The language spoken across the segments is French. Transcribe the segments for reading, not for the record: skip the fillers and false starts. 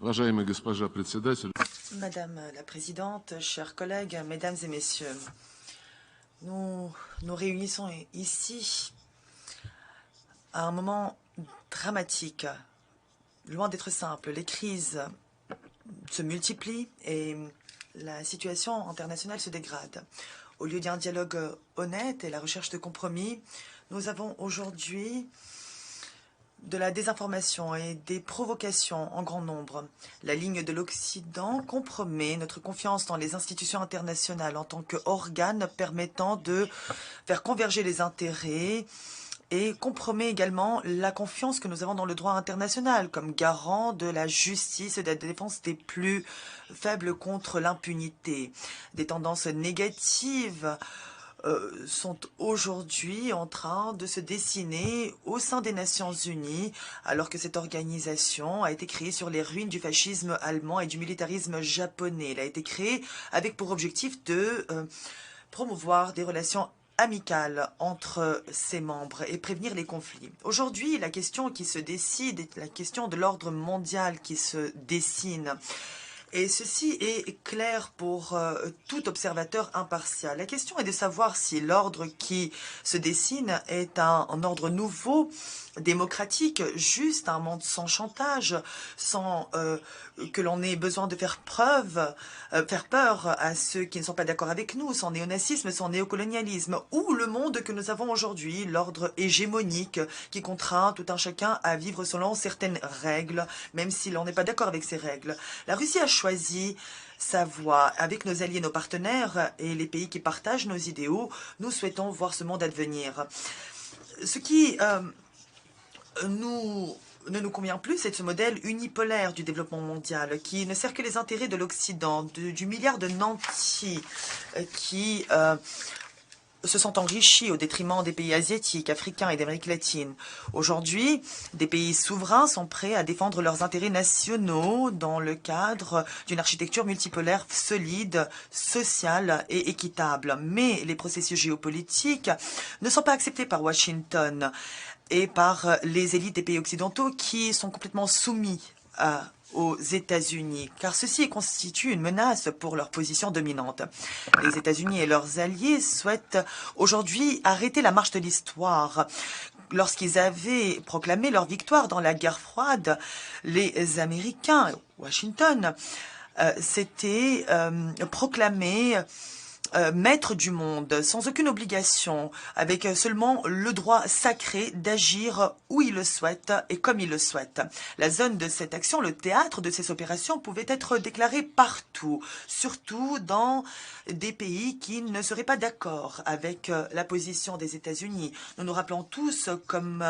Уважаемая госпожа председатель, Madame la Présidente, chers collègues, Mesdames et Messieurs, nous nous réunissons ici à un moment dramatique, loin d'être simple. Les crises se multiplient et la situation internationale se dégrade. Au lieu d'un dialogue honnête et la recherche de compromis, nous avons aujourd'hui de la désinformation et des provocations en grand nombre. La ligne de l'Occident compromet notre confiance dans les institutions internationales en tant qu'organes permettant de faire converger les intérêts et compromet également la confiance que nous avons dans le droit international comme garant de la justice et de la défense des plus faibles contre l'impunité. Des tendances négatives sont aujourd'hui en train de se dessiner au sein des Nations Unies, alors que cette organisation a été créée sur les ruines du fascisme allemand et du militarisme japonais. Elle a été créée avec pour objectif de promouvoir des relations amicales entre ses membres et prévenir les conflits. Aujourd'hui, la question qui se décide est la question de l'ordre mondial qui se dessine. Et ceci est clair pour tout observateur impartial. La question est de savoir si l'ordre qui se dessine est un ordre nouveau, démocratique, juste, un monde sans chantage, sans que l'on ait besoin de faire peur à ceux qui ne sont pas d'accord avec nous, sans néonazisme, sans néocolonialisme, ou le monde que nous avons aujourd'hui, l'ordre hégémonique qui contraint tout un chacun à vivre selon certaines règles, même si l'on n'est pas d'accord avec ces règles. La Russie a choisi sa voie. Avec nos alliés, nos partenaires et les pays qui partagent nos idéaux, nous souhaitons voir ce monde advenir. Ce qui ne nous convient plus, c'est ce modèle unipolaire du développement mondial qui ne sert que les intérêts de l'Occident, du milliard de nantis qui se sont enrichis au détriment des pays asiatiques, africains et d'Amérique latine. Aujourd'hui, des pays souverains sont prêts à défendre leurs intérêts nationaux dans le cadre d'une architecture multipolaire solide, sociale et équitable. Mais les processus géopolitiques ne sont pas acceptés par Washington et par les élites des pays occidentaux qui sont complètement soumis aux États-Unis, car ceci constitue une menace pour leur position dominante. Les États-Unis et leurs alliés souhaitent aujourd'hui arrêter la marche de l'histoire. Lorsqu'ils avaient proclamé leur victoire dans la guerre froide, les Américains, Washington, s'étaient proclamés maître du monde, sans aucune obligation, avec seulement le droit sacré d'agir où il le souhaite et comme il le souhaite. La zone de cette action, le théâtre de ces opérations pouvait être déclaré partout, surtout dans des pays qui ne seraient pas d'accord avec la position des États-Unis. Nous nous rappelons tous comme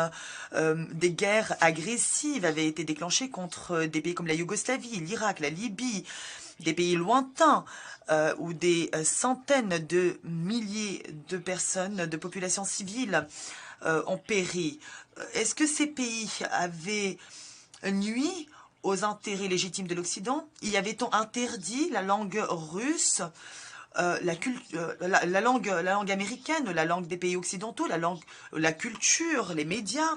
des guerres agressives avaient été déclenchées contre des pays comme la Yougoslavie, l'Irak, la Libye, des pays lointains où des centaines de milliers de personnes, de populations civiles ont péri. Est-ce que ces pays avaient nui aux intérêts légitimes de l'Occident? Y avait-on interdit la langue russe, la langue américaine, la langue des pays occidentaux, la culture, les médias?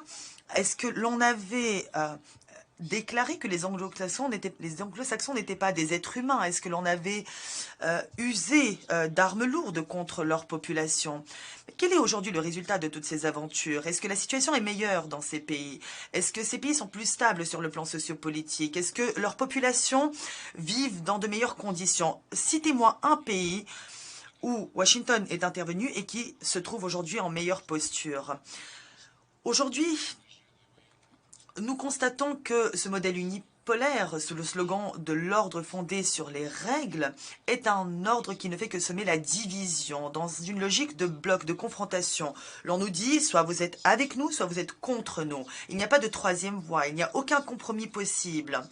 Est-ce que l'on avait déclaré que les anglo-saxons n'étaient pas des êtres humains? Est-ce que l'on avait usé d'armes lourdes contre leur population? Mais quel est aujourd'hui le résultat de toutes ces aventures? Est-ce que la situation est meilleure dans ces pays? Est-ce que ces pays sont plus stables sur le plan sociopolitique? Est-ce que leurs populations vivent dans de meilleures conditions? Citez-moi un pays où Washington est intervenu et qui se trouve aujourd'hui en meilleure posture. Aujourd'hui, nous constatons que ce modèle unipolaire, sous le slogan de l'ordre fondé sur les règles, est un ordre qui ne fait que semer la division dans une logique de bloc, de confrontation. L'on nous dit, soit vous êtes avec nous, soit vous êtes contre nous. Il n'y a pas de troisième voie, il n'y a aucun compromis possible.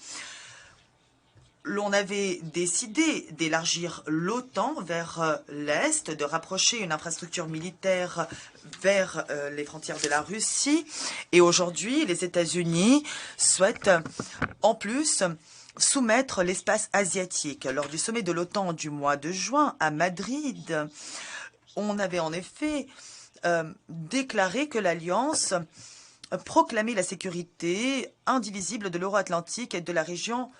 L'on avait décidé d'élargir l'OTAN vers l'Est, de rapprocher une infrastructure militaire vers les frontières de la Russie. Et aujourd'hui, les États-Unis souhaitent en plus soumettre l'espace asiatique. Lors du sommet de l'OTAN du mois de juin à Madrid, on avait en effet déclaré que l'Alliance proclamait la sécurité indivisible de l'Euro-Atlantique et de la région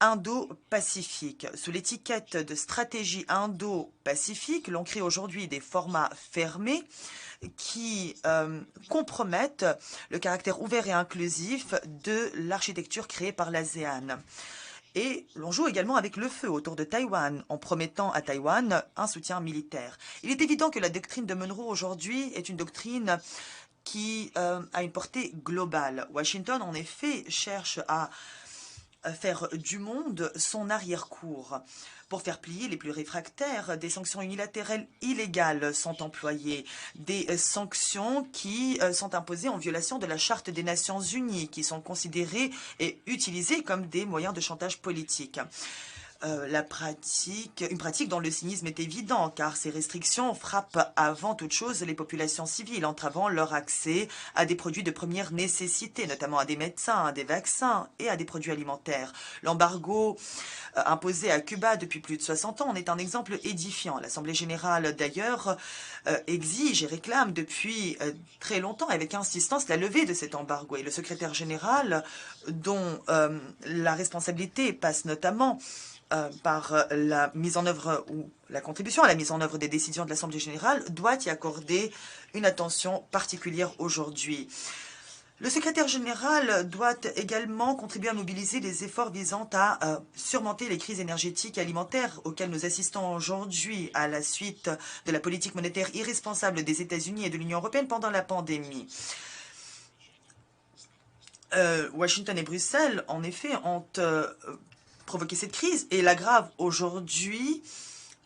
Indo-Pacifique. Sous l'étiquette de stratégie Indo-Pacifique, l'on crée aujourd'hui des formats fermés qui compromettent le caractère ouvert et inclusif de l'architecture créée par l'ASEAN. Et l'on joue également avec le feu autour de Taïwan, en promettant à Taïwan un soutien militaire. Il est évident que la doctrine de Monroe aujourd'hui est une doctrine qui a une portée globale. Washington, en effet, cherche à faire du monde son arrière-cour. Pour faire plier les plus réfractaires, des sanctions unilatérales illégales sont employées, des sanctions qui sont imposées en violation de la Charte des Nations Unies, qui sont considérées et utilisées comme des moyens de chantage politique. Une pratique dont le cynisme est évident, car ces restrictions frappent avant toute chose les populations civiles, entravant leur accès à des produits de première nécessité, notamment à des médecins, à des vaccins et à des produits alimentaires. L'embargo imposé à Cuba depuis plus de 60 ans en est un exemple édifiant. L'Assemblée générale, d'ailleurs, exige et réclame depuis très longtemps, avec insistance, la levée de cet embargo. Et le secrétaire général, dont la responsabilité passe notamment par la mise en œuvre ou la contribution à la mise en œuvre des décisions de l'Assemblée générale, doit y accorder une attention particulière aujourd'hui. Le secrétaire général doit également contribuer à mobiliser les efforts visant à surmonter les crises énergétiques et alimentaires auxquelles nous assistons aujourd'hui à la suite de la politique monétaire irresponsable des États-Unis et de l'Union européenne pendant la pandémie. Washington et Bruxelles, en effet, ont provoqué cette crise et l'aggravent aujourd'hui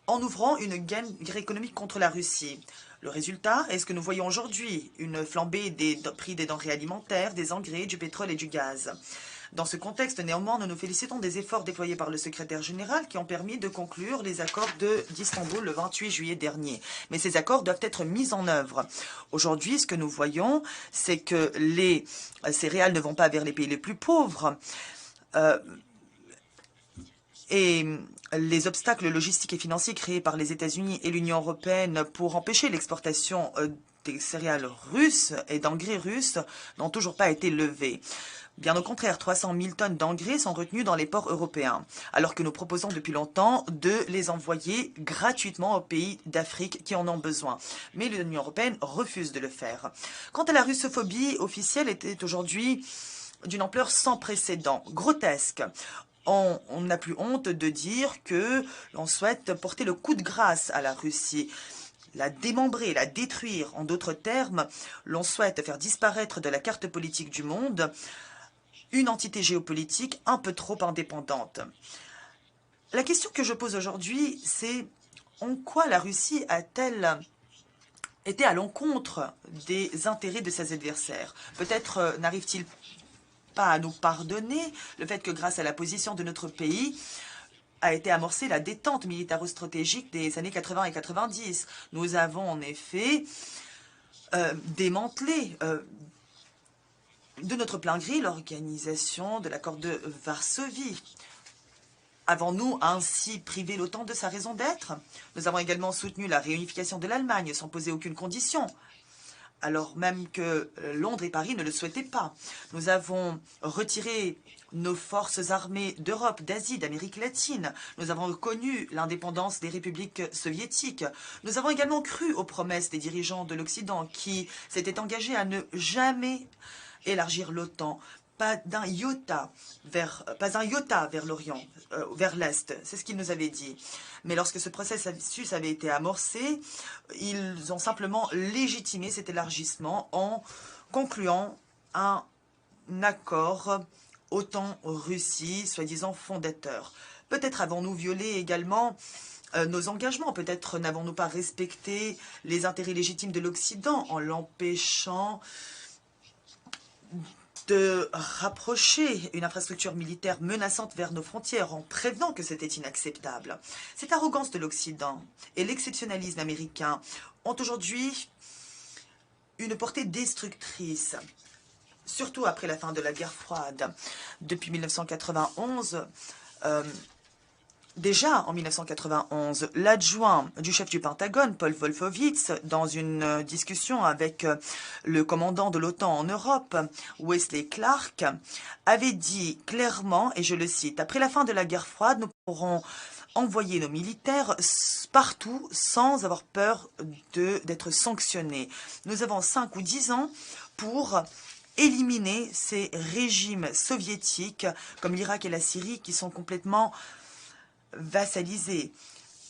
en ouvrant une guerre économique contre la Russie. Le résultat est ce que nous voyons aujourd'hui, une flambée des prix des denrées alimentaires, des engrais, du pétrole et du gaz. Dans ce contexte, néanmoins, nous nous félicitons des efforts déployés par le secrétaire général qui ont permis de conclure les accords d'Istanbul le 28 juillet dernier. Mais ces accords doivent être mis en œuvre. Aujourd'hui, ce que nous voyons, c'est que les céréales ne vont pas vers les pays les plus pauvres. Et les obstacles logistiques et financiers créés par les États-Unis et l'Union européenne pour empêcher l'exportation des céréales russes et d'engrais russes n'ont toujours pas été levés. Bien au contraire, 300 000 tonnes d'engrais sont retenues dans les ports européens, alors que nous proposons depuis longtemps de les envoyer gratuitement aux pays d'Afrique qui en ont besoin. Mais l'Union européenne refuse de le faire. Quant à la russophobie officielle, était aujourd'hui d'une ampleur sans précédent, grotesque. On n'a plus honte de dire que l'on souhaite porter le coup de grâce à la Russie, la démembrer, la détruire. En d'autres termes, l'on souhaite faire disparaître de la carte politique du monde une entité géopolitique un peu trop indépendante. La question que je pose aujourd'hui, c'est en quoi la Russie a-t-elle été à l'encontre des intérêts de ses adversaires? Peut-être n'arrive-t-il pas à nous pardonner le fait que grâce à la position de notre pays a été amorcée la détente militaro-stratégique des années 80 et 90. Nous avons en effet démantelé de notre plein gré l'organisation de l'accord de Varsovie. Avons-nous ainsi privé l'OTAN de sa raison d'être? Nous avons également soutenu la réunification de l'Allemagne sans poser aucune condition, alors même que Londres et Paris ne le souhaitaient pas. Nous avons retiré nos forces armées d'Europe, d'Asie, d'Amérique latine. Nous avons reconnu l'indépendance des républiques soviétiques. Nous avons également cru aux promesses des dirigeants de l'Occident qui s'étaient engagés à ne jamais élargir l'OTAN. Pas un iota vers l'Orient, vers l'Est. C'est ce qu'ils nous avaient dit. Mais lorsque ce processus avait été amorcé, ils ont simplement légitimé cet élargissement en concluant un accord OTAN-Russie, soi-disant fondateur. Peut-être avons-nous violé également nos engagements. Peut-être n'avons-nous pas respecté les intérêts légitimes de l'Occident en l'empêchant de rapprocher une infrastructure militaire menaçante vers nos frontières en prévenant que c'était inacceptable. Cette arrogance de l'Occident et l'exceptionnalisme américain ont aujourd'hui une portée destructrice, surtout après la fin de la guerre froide. Depuis 1991, Déjà, en 1991, l'adjoint du chef du Pentagone, Paul Wolfowitz, dans une discussion avec le commandant de l'OTAN en Europe, Wesley Clark, avait dit clairement, et je le cite, « Après la fin de la guerre froide, nous pourrons envoyer nos militaires partout sans avoir peur d'être sanctionnés. Nous avons 5 ou 10 ans pour éliminer ces régimes soviétiques comme l'Irak et la Syrie qui sont complètement vassalisés.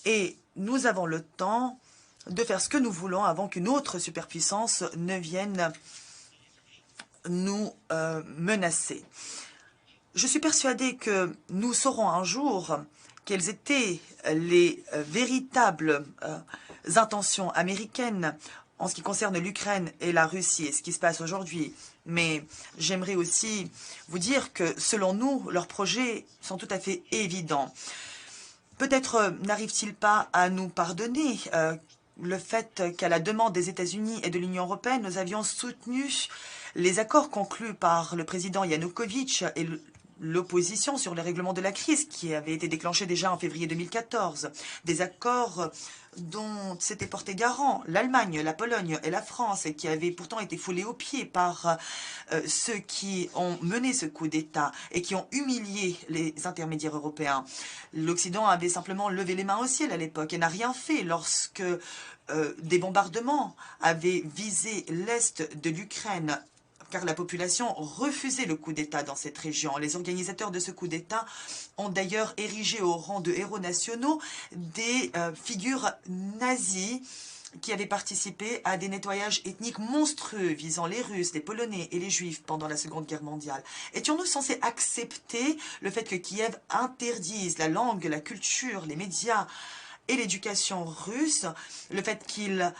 Et nous avons le temps de faire ce que nous voulons avant qu'une autre superpuissance ne vienne nous menacer. Je suis persuadée que nous saurons un jour quelles étaient les véritables intentions américaines en ce qui concerne l'Ukraine et la Russie et ce qui se passe aujourd'hui. Mais j'aimerais aussi vous dire que, selon nous, leurs projets sont tout à fait évidents. Peut-être n'arrive-t-il pas à nous pardonner le fait qu'à la demande des États-Unis et de l'Union européenne, nous avions soutenu les accords conclus par le président Yanukovych et l'opposition sur le règlement de la crise qui avait été déclenché déjà en février 2014. Des accords dont s'étaient portés garant l'Allemagne, la Pologne et la France et qui avaient pourtant été foulés aux pieds par ceux qui ont mené ce coup d'État et qui ont humilié les intermédiaires européens. L'Occident avait simplement levé les mains au ciel à l'époque et n'a rien fait lorsque des bombardements avaient visé l'est de l'Ukraine, car la population refusait le coup d'État dans cette région. Les organisateurs de ce coup d'État ont d'ailleurs érigé au rang de héros nationaux des figures nazies qui avaient participé à des nettoyages ethniques monstrueux visant les Russes, les Polonais et les Juifs pendant la Seconde Guerre mondiale. Étions-nous censés accepter le fait que Kiev interdise la langue, la culture, les médias et l'éducation russe, le fait qu'il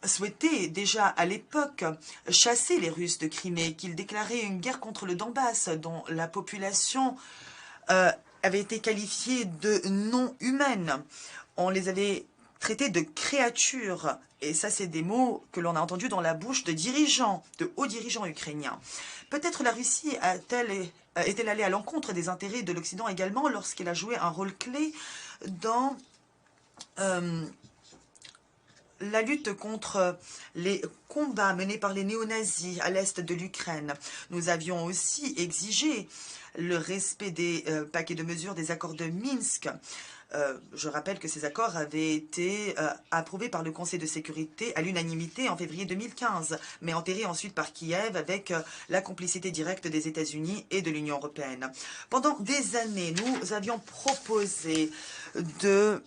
souhaitait déjà à l'époque chasser les Russes de Crimée, qu'il déclarait une guerre contre le Donbass dont la population avait été qualifiée de non humaine. On les avait traités de créatures. Et ça, c'est des mots que l'on a entendus dans la bouche de dirigeants, de hauts dirigeants ukrainiens. Peut-être la Russie est-elle allée à l'encontre des intérêts de l'Occident également lorsqu'elle a joué un rôle clé dans la lutte contre les combats menés par les néo-nazis à l'est de l'Ukraine. Nous avions aussi exigé le respect des paquets de mesures des accords de Minsk. Je rappelle que ces accords avaient été approuvés par le Conseil de sécurité à l'unanimité en février 2015, mais enterrés ensuite par Kiev avec la complicité directe des États-Unis et de l'Union européenne. Pendant des années, nous avions proposé de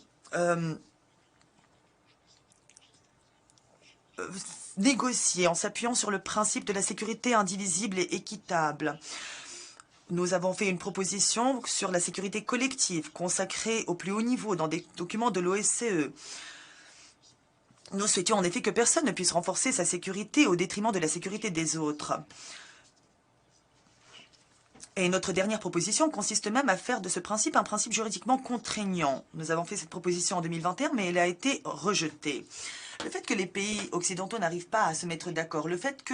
négocier en s'appuyant sur le principe de la sécurité indivisible et équitable. Nous avons fait une proposition sur la sécurité collective consacrée au plus haut niveau dans des documents de l'OSCE. Nous souhaitions en effet que personne ne puisse renforcer sa sécurité au détriment de la sécurité des autres. Et notre dernière proposition consiste même à faire de ce principe un principe juridiquement contraignant. Nous avons fait cette proposition en 2021, mais elle a été rejetée. Le fait que les pays occidentaux n'arrivent pas à se mettre d'accord, le fait que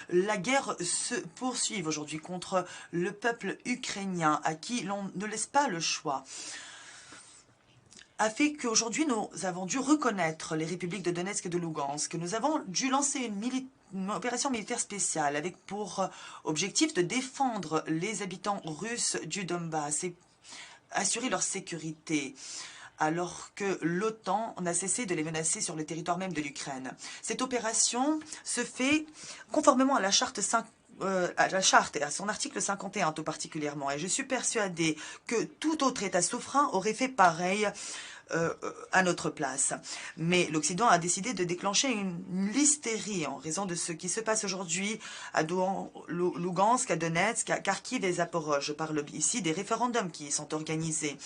la guerre se poursuive aujourd'hui contre le peuple ukrainien, à qui l'on ne laisse pas le choix, a fait qu'aujourd'hui nous avons dû reconnaître les républiques de Donetsk et de Lugansk. Nous avons dû lancer une opération militaire spéciale avec pour objectif de défendre les habitants russes du Donbass et assurer leur sécurité, alors que l'OTAN n'a cessé de les menacer sur le territoire même de l'Ukraine. Cette opération se fait conformément à la charte et à son article 51 tout particulièrement. Et je suis persuadée que tout autre État souverain aurait fait pareil à notre place. Mais l'Occident a décidé de déclencher une hystérie en raison de ce qui se passe aujourd'hui à Lugansk, à Donetsk, à Kharkiv et Zaporozhye. Je parle ici des référendums qui y sont organisés.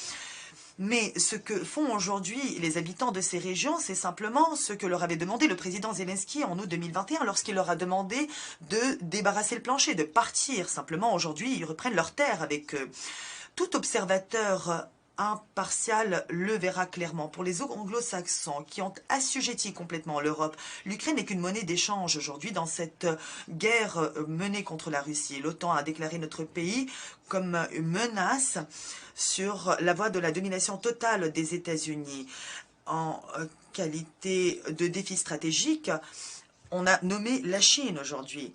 Mais ce que font aujourd'hui les habitants de ces régions, c'est simplement ce que leur avait demandé le président Zelensky en août 2021 lorsqu'il leur a demandé de débarrasser le plancher, de partir. Simplement, aujourd'hui, ils reprennent leurs terres avec eux. Tout observateur impartial le verra clairement. Pour les anglo-saxons qui ont assujetti complètement l'Europe, l'Ukraine n'est qu'une monnaie d'échange aujourd'hui dans cette guerre menée contre la Russie. L'OTAN a déclaré notre pays comme une menace sur la voie de la domination totale des États-Unis. En qualité de défi stratégique, on a nommé la Chine aujourd'hui.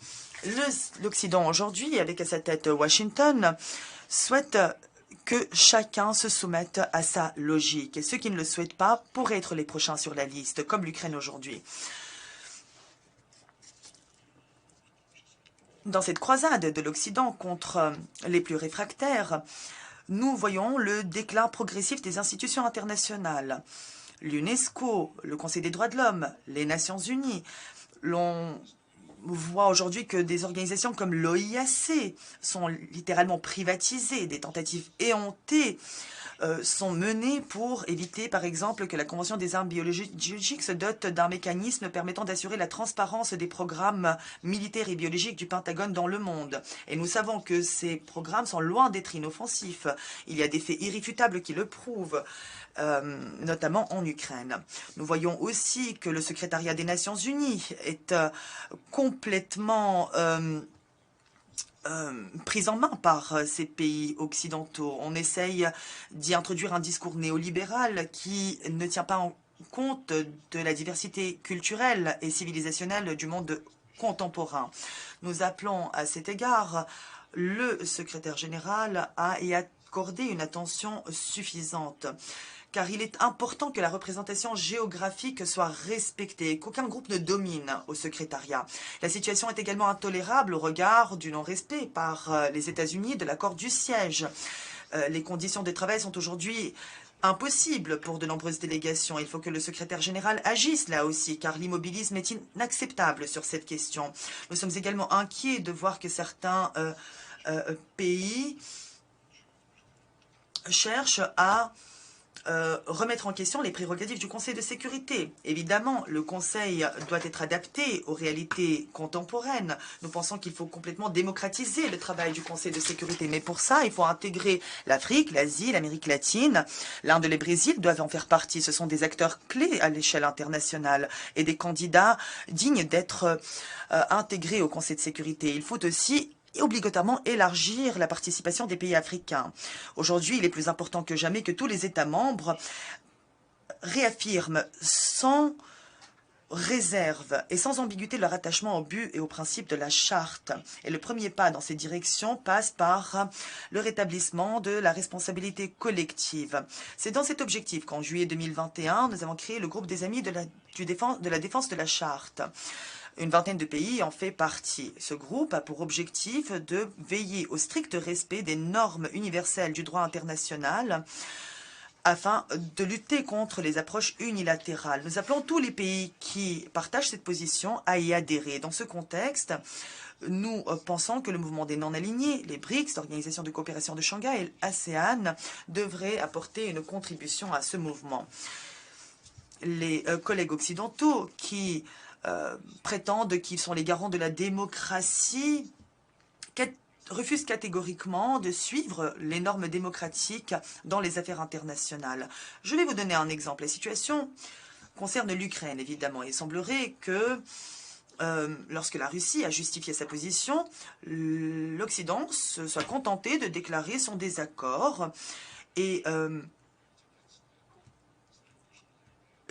L'Occident aujourd'hui, avec à sa tête Washington, souhaite que chacun se soumette à sa logique. Et ceux qui ne le souhaitent pas pourraient être les prochains sur la liste, comme l'Ukraine aujourd'hui. Dans cette croisade de l'Occident contre les plus réfractaires, nous voyons le déclin progressif des institutions internationales. L'UNESCO, le Conseil des droits de l'homme, les Nations unies. L'on voit aujourd'hui que des organisations comme l'OIAC sont littéralement privatisées, des tentatives éhontées sont menées pour éviter, par exemple, que la Convention des armes biologiques se dote d'un mécanisme permettant d'assurer la transparence des programmes militaires et biologiques du Pentagone dans le monde. Et nous savons que ces programmes sont loin d'être inoffensifs. Il y a des faits irréfutables qui le prouvent. Notamment en Ukraine. Nous voyons aussi que le secrétariat des Nations Unies est complètement pris en main par ces pays occidentaux. On essaye d'y introduire un discours néolibéral qui ne tient pas en compte de la diversité culturelle et civilisationnelle du monde contemporain. Nous appelons à cet égard le secrétaire général à y accorder une attention suffisante, car il est important que la représentation géographique soit respectée, qu'aucun groupe ne domine au secrétariat. La situation est également intolérable au regard du non-respect par les États-Unis de l'accord du siège. Les conditions de travail sont aujourd'hui impossibles pour de nombreuses délégations. Il faut que le secrétaire général agisse là aussi, car l'immobilisme est inacceptable sur cette question. Nous sommes également inquiets de voir que certains pays cherchent à remettre en question les prérogatives du Conseil de sécurité. Évidemment, le Conseil doit être adapté aux réalités contemporaines. Nous pensons qu'il faut complètement démocratiser le travail du Conseil de sécurité. Mais pour ça, il faut intégrer l'Afrique, l'Asie, l'Amérique latine. L'Inde et le Brésil doivent en faire partie. Ce sont des acteurs clés à l'échelle internationale et des candidats dignes d'être intégrés au Conseil de sécurité. Il faut aussi obligatoirement élargir la participation des pays africains. Aujourd'hui, il est plus important que jamais que tous les États membres réaffirment sans réserve et sans ambiguïté leur attachement au but et aux principes de la charte. Et le premier pas dans cette direction passe par le rétablissement de la responsabilité collective. C'est dans cet objectif qu'en juillet 2021, nous avons créé le groupe des amis de la défense de la charte. Une vingtaine de pays en fait partie. Ce groupe a pour objectif de veiller au strict respect des normes universelles du droit international afin de lutter contre les approches unilatérales. Nous appelons tous les pays qui partagent cette position à y adhérer. Dans ce contexte, nous pensons que le mouvement des non-alignés, les BRICS, l'Organisation de coopération de Shanghai et l'ASEAN devraient apporter une contribution à ce mouvement. Les collègues occidentaux qui prétendent qu'ils sont les garants de la démocratie, refusent catégoriquement de suivre les normes démocratiques dans les affaires internationales. Je vais vous donner un exemple. La situation concerne l'Ukraine, évidemment. Il semblerait que lorsque la Russie a justifié sa position, l'Occident se soit contenté de déclarer son désaccord et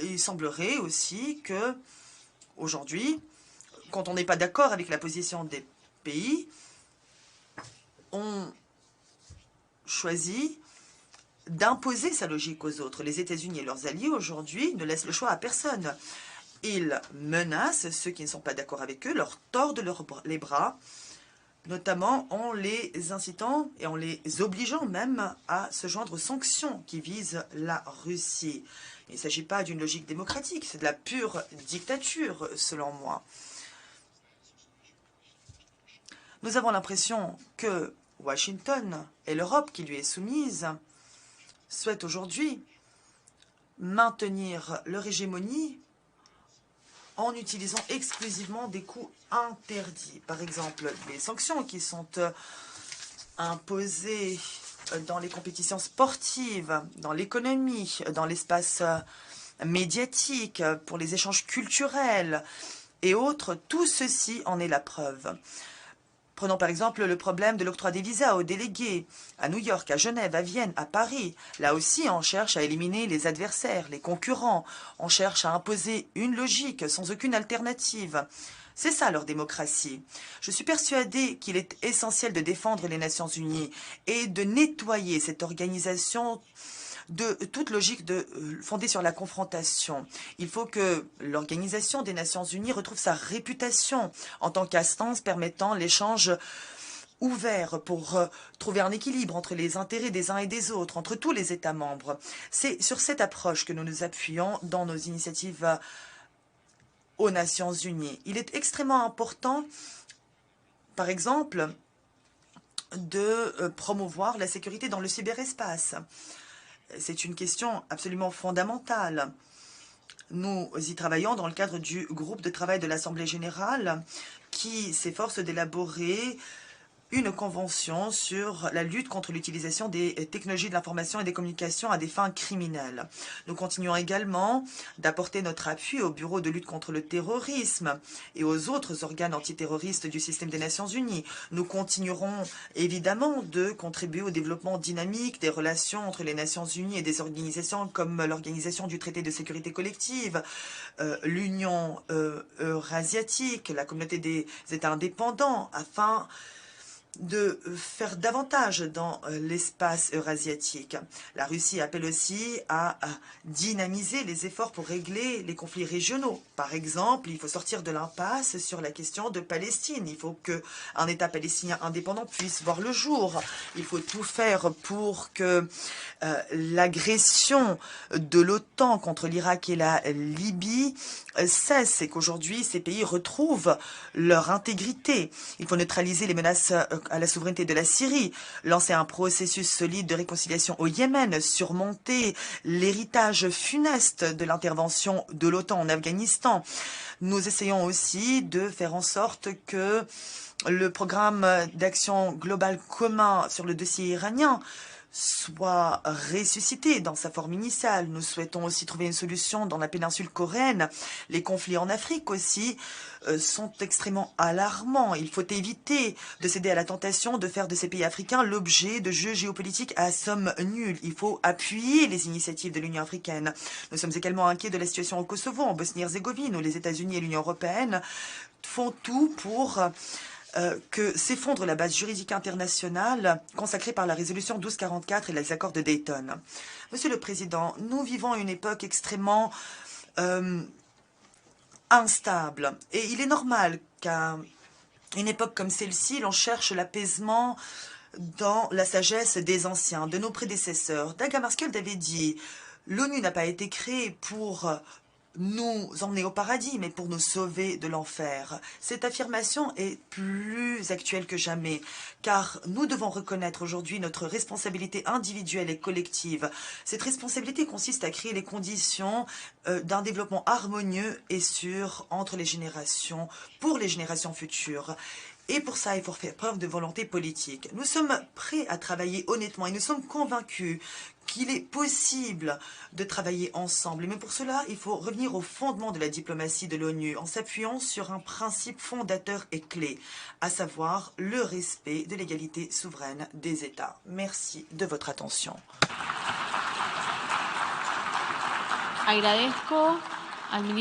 il semblerait aussi que aujourd'hui, quand on n'est pas d'accord avec la position des pays, on choisit d'imposer sa logique aux autres. Les États-Unis et leurs alliés aujourd'hui ne laissent le choix à personne. Ils menacent ceux qui ne sont pas d'accord avec eux, leur tordent les bras, notamment en les incitant et en les obligeant même à se joindre aux sanctions qui visent la Russie. Il ne s'agit pas d'une logique démocratique, c'est de la pure dictature, selon moi. Nous avons l'impression que Washington et l'Europe qui lui est soumise souhaitent aujourd'hui maintenir leur hégémonie en utilisant exclusivement des coups interdits. Par exemple, les sanctions qui sont imposées dans les compétitions sportives, dans l'économie, dans l'espace médiatique, pour les échanges culturels et autres, tout ceci en est la preuve. Prenons par exemple le problème de l'octroi des visas aux délégués à New York, à Genève, à Vienne, à Paris. Là aussi, on cherche à éliminer les adversaires, les concurrents. On cherche à imposer une logique sans aucune alternative. C'est ça leur démocratie. Je suis persuadée qu'il est essentiel de défendre les Nations Unies et de nettoyer cette organisation de toute logique fondée sur la confrontation. Il faut que l'Organisation des Nations Unies retrouve sa réputation en tant qu'instance permettant l'échange ouvert pour trouver un équilibre entre les intérêts des uns et des autres, entre tous les États membres. C'est sur cette approche que nous nous appuyons dans nos initiatives aux Nations Unies. Il est extrêmement important, par exemple, de promouvoir la sécurité dans le cyberespace. C'est une question absolument fondamentale. Nous y travaillons dans le cadre du groupe de travail de l'Assemblée générale qui s'efforce d'élaborer une convention sur la lutte contre l'utilisation des technologies de l'information et des communications à des fins criminelles. Nous continuons également d'apporter notre appui au Bureau de lutte contre le terrorisme et aux autres organes antiterroristes du système des Nations Unies. Nous continuerons évidemment de contribuer au développement dynamique des relations entre les Nations Unies et des organisations comme l'Organisation du traité de sécurité collective, l'Union eurasiatique, la communauté des États indépendants, afin de faire davantage dans l'espace eurasiatique. La Russie appelle aussi à dynamiser les efforts pour régler les conflits régionaux. Par exemple, il faut sortir de l'impasse sur la question de Palestine. Il faut qu'un État palestinien indépendant puisse voir le jour. Il faut tout faire pour que l'agression de l'OTAN contre l'Irak et la Libye cesse et qu'aujourd'hui ces pays retrouvent leur intégrité. Il faut neutraliser les menaces à la souveraineté de la Syrie, lancer un processus solide de réconciliation au Yémen, surmonter l'héritage funeste de l'intervention de l'OTAN en Afghanistan. Nous essayons aussi de faire en sorte que le programme d'action globale commun sur le dossier iranien soit ressuscité dans sa forme initiale. Nous souhaitons aussi trouver une solution dans la péninsule coréenne. Les conflits en Afrique aussi sont extrêmement alarmants. Il faut éviter de céder à la tentation de faire de ces pays africains l'objet de jeux géopolitiques à somme nulle. Il faut appuyer les initiatives de l'Union africaine. Nous sommes également inquiets de la situation au Kosovo, en Bosnie-Herzégovine, où les États-Unis et l'Union européenne font tout pour que s'effondre la base juridique internationale consacrée par la résolution 1244 et les accords de Dayton. Monsieur le Président, nous vivons une époque extrêmement instable et il est normal qu'à une époque comme celle-ci, l'on cherche l'apaisement dans la sagesse des anciens, de nos prédécesseurs. Dag Hammarskjöld avait dit « L'ONU n'a pas été créée pour nous emmener au paradis, mais pour nous sauver de l'enfer. » Cette affirmation est plus actuelle que jamais, car nous devons reconnaître aujourd'hui notre responsabilité individuelle et collective. Cette responsabilité consiste à créer les conditions d'un développement harmonieux et sûr entre les générations, pour les générations futures. Et pour ça, il faut faire preuve de volonté politique. Nous sommes prêts à travailler honnêtement et nous sommes convaincus qu'il est possible de travailler ensemble. Mais pour cela, il faut revenir au fondement de la diplomatie de l'ONU en s'appuyant sur un principe fondateur et clé, à savoir le respect de l'égalité souveraine des États. Merci de votre attention. Agradezco al ministro.